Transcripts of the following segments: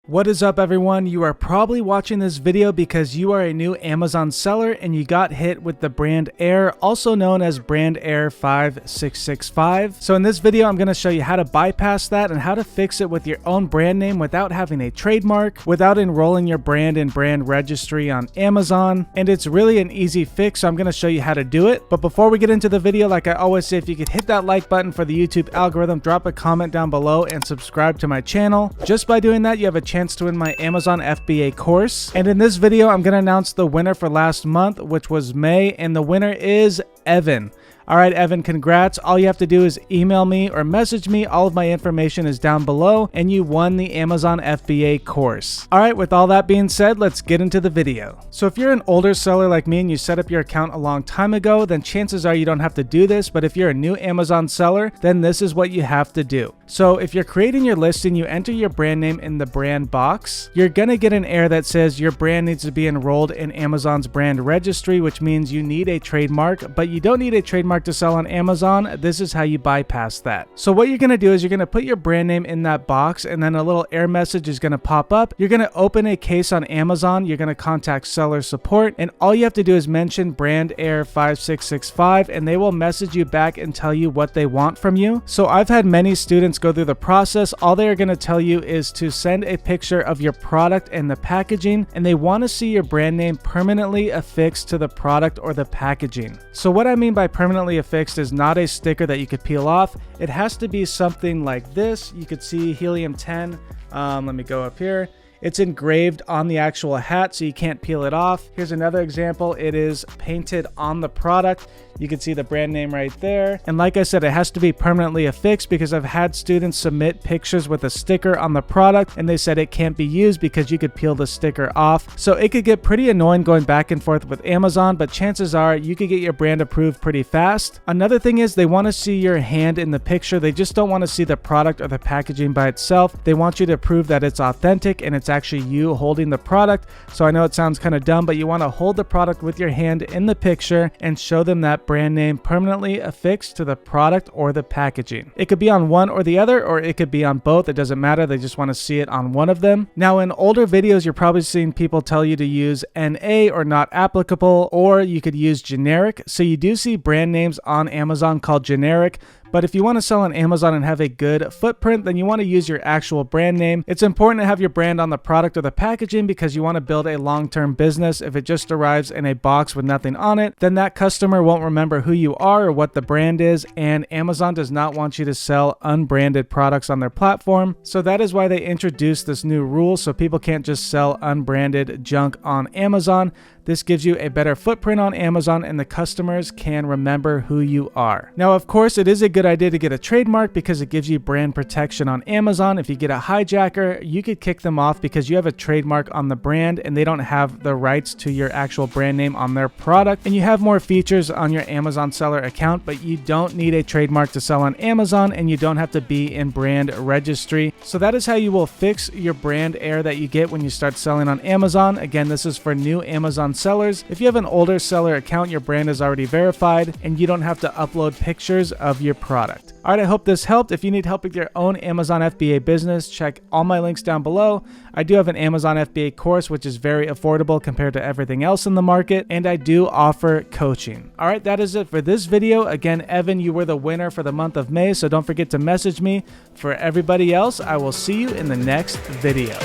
What is up, everyone? You are probably watching this video because you are a new Amazon seller and you got hit with the brand error, also known as brand error 5665. So in this video, I'm going to show you how to bypass that and how to fix it with your own brand name without having a trademark, without enrolling your brand in brand registry on Amazon. And it's really an easy fix, so I'm going to show you how to do it. But before we get into the video, like I always say, if you could hit that like button for the YouTube algorithm, drop a comment down below and subscribe to my channel. Just by doing that, you have a chance to win my Amazon FBA course. And in this video, I'm going to announce the winner for last month, which was May, and the winner is Evan. All right, Evan, congrats. All you have to do is email me or message me. All of my information is down below, and you won the Amazon FBA course. All right, with all that being said, let's get into the video. So if you're an older seller like me and you set up your account a long time ago, then chances are you don't have to do this. But if you're a new Amazon seller, then this is what you have to do. So if you're creating your listing, you enter your brand name in the brand box. You're gonna get an error that says your brand needs to be enrolled in Amazon's brand registry, which means you need a trademark, but you don't need a trademark to sell on Amazon. This is how you bypass that. So what you're going to do is you're going to put your brand name in that box, and then a little error message is going to pop up. You're going to open a case on Amazon. You're going to contact seller support, and all you have to do is mention brand error 5665, and they will message you back and tell you what they want from you. So I've had many students go through the process. All they are going to tell you is to send a picture of your product and the packaging, and they want to see your brand name permanently affixed to the product or the packaging. So what I mean by permanently affixed is not a sticker that you could peel off. It has to be something like this. You could see helium 10. Let me go up here. It's engraved on the actual hat, so you can't peel it off. Here's another example. It is painted on the product. You can see the brand name right there. And like I said, it has to be permanently affixed because I've had students submit pictures with a sticker on the product and they said it can't be used because you could peel the sticker off. So it could get pretty annoying going back and forth with Amazon, but chances are you could get your brand approved pretty fast. Another thing is they want to see your hand in the picture. They just don't want to see the product or the packaging by itself. They want you to prove that it's authentic and it's actually you holding the product. So I know it sounds kind of dumb, but you want to hold the product with your hand in the picture and show them that brand name permanently affixed to the product or the packaging. It could be on one or the other, or it could be on both. It doesn't matter. They just want to see it on one of them. Now, in older videos, you're probably seeing people tell you to use NA or not applicable, or you could use generic. So you do see brand names on Amazon called generic. But if you want to sell on Amazon and have a good footprint, then you want to use your actual brand name. It's important to have your brand on the product or the packaging because you want to build a long-term business. If it just arrives in a box with nothing on it, then that customer won't remember who you are or what the brand is, and Amazon does not want you to sell unbranded products on their platform. So that is why they introduced this new rule, so people can't just sell unbranded junk on Amazon. This gives you a better footprint on Amazon and the customers can remember who you are. Now, of course, it is a good idea to get a trademark because it gives you brand protection on Amazon. If you get a hijacker, you could kick them off because you have a trademark on the brand and they don't have the rights to your actual brand name on their product. And you have more features on your Amazon seller account, but you don't need a trademark to sell on Amazon and you don't have to be in brand registry. So that is how you will fix your brand error that you get when you start selling on Amazon. Again, this is for new Amazon sellers. If you have an older seller account, your brand is already verified and you don't have to upload pictures of your product. All right, I hope this helped. If you need help with your own Amazon FBA business, check all my links down below. I do have an Amazon FBA course, which is very affordable compared to everything else in the market, and I do offer coaching. All right, that is it for this video. Again, Evan, you were the winner for the month of May, so don't forget to message me. For everybody else, I will see you in the next video.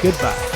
Goodbye.